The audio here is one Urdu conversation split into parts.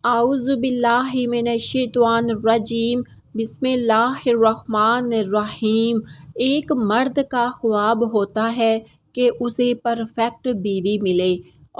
اعوذ باللہ من الشیطان الرجیم، بسم اللہ الرحمن الرحیم۔ ایک مرد کا خواب ہوتا ہے کہ اسے پرفیکٹ بیوی ملے،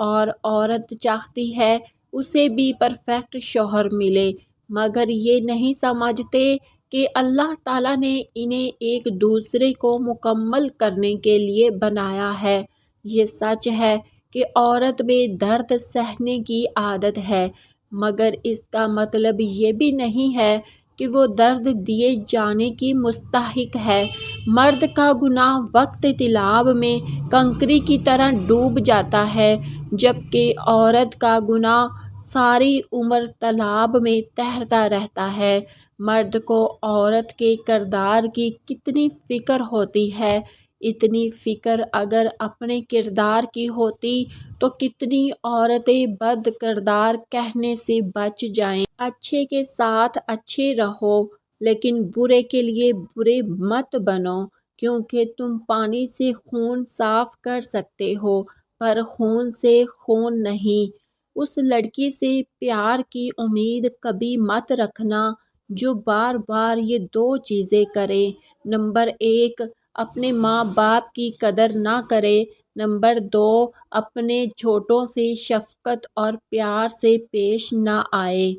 اور عورت چاہتی ہے اسے بھی پرفیکٹ شوہر ملے، مگر یہ نہیں سمجھتے کہ اللہ تعالیٰ نے انہیں ایک دوسرے کو مکمل کرنے کے لیے بنایا ہے۔ یہ سچ ہے کہ عورت میں درد سہنے کی عادت ہے، مگر اس کا مطلب یہ بھی نہیں ہے کہ وہ درد دیے جانے کی مستحق ہے۔ مرد کا گناہ وقت طلاب میں کنکری کی طرح ڈوب جاتا ہے، جبکہ عورت کا گناہ ساری عمر تالاب میں تیرتا رہتا ہے۔ مرد کو عورت کے کردار کی کتنی فکر ہوتی ہے، اتنی فکر اگر اپنے کردار کی ہوتی تو کتنی عورتیں بد کردار کہنے سے بچ جائیں۔ اچھے کے ساتھ اچھے رہو، لیکن برے کے لیے برے مت بنو، کیونکہ تم پانی سے خون صاف کر سکتے ہو پر خون سے خون نہیں۔ اس لڑکی سے پیار کی امید کبھی مت رکھنا جو بار بار یہ دو چیزیں کرے۔ نمبر 1، اپنے ماں باپ کی قدر نہ کرے۔ نمبر 2، اپنے چھوٹوں سے شفقت اور پیار سے پیش نہ آئے۔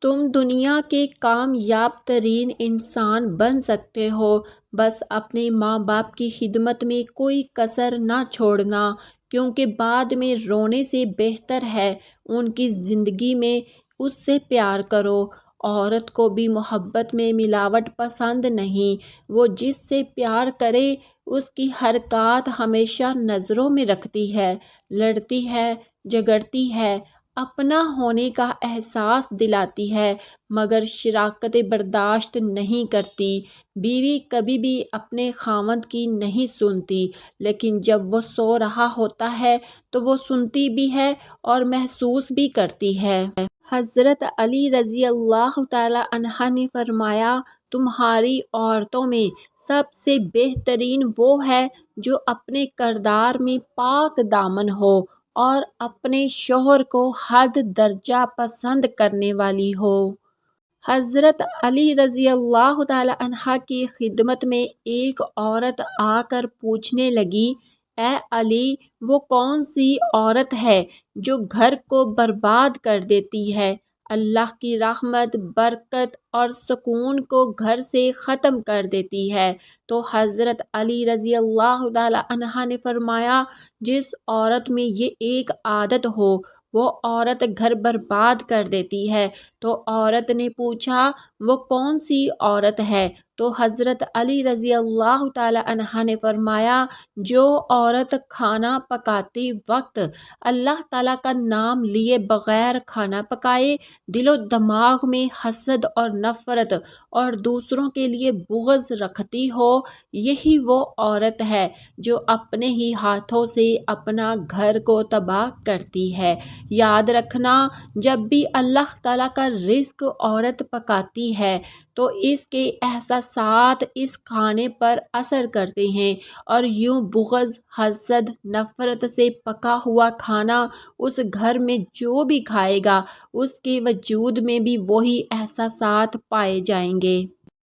تم دنیا کے کامیاب ترین انسان بن سکتے ہو، بس اپنے ماں باپ کی خدمت میں کوئی کسر نہ چھوڑنا، کیونکہ بعد میں رونے سے بہتر ہے ان کی زندگی میں اس سے پیار کرو۔ عورت کو بھی محبت میں ملاوٹ پسند نہیں، وہ جس سے پیار کرے اس کی حرکات ہمیشہ نظروں میں رکھتی ہے، لڑتی ہے، جھگڑتی ہے، اپنا ہونے کا احساس دلاتی ہے، مگر شراکتیں برداشت نہیں کرتی۔ بیوی کبھی بھی اپنے خاوند کی نہیں سنتی، لیکن جب وہ سو رہا ہوتا ہے تو وہ سنتی بھی ہے اور محسوس بھی کرتی ہے۔ حضرت علی رضی اللہ تعالی عنہ نے فرمایا، تمہاری عورتوں میں سب سے بہترین وہ ہے جو اپنے کردار میں پاک دامن ہو اور اپنے شوہر کو حد درجہ پسند کرنے والی ہو۔ حضرت علی رضی اللہ تعالی عنہ کی خدمت میں ایک عورت آ کر پوچھنے لگی، اے علی، وہ کون سی عورت ہے جو گھر کو برباد کر دیتی ہے، اللہ کی رحمت، برکت اور سکون کو گھر سے ختم کر دیتی ہے؟ تو حضرت علی رضی اللہ تعالی عنہ نے فرمایا، جس عورت میں یہ ایک عادت ہو وہ عورت گھر برباد کر دیتی ہے۔ تو عورت نے پوچھا، وہ کون سی عورت ہے؟ تو حضرت علی رضی اللہ تعالی عنہ نے فرمایا، جو عورت کھانا پکاتے وقت اللہ تعالیٰ کا نام لیے بغیر کھانا پکائے، دل و دماغ میں حسد اور نفرت اور دوسروں کے لیے بغض رکھتی ہو، یہی وہ عورت ہے جو اپنے ہی ہاتھوں سے اپنا گھر کو تباہ کرتی ہے۔ یاد رکھنا، جب بھی اللہ تعالیٰ کا رزق عورت پکاتی ہے تو اس کے احساسات اس کھانے پر اثر کرتے ہیں، اور یوں بغض، حسد، نفرت سے پکا ہوا کھانا اس گھر میں جو بھی کھائے گا اس کے وجود میں بھی وہی احساسات پائے جائیں گے۔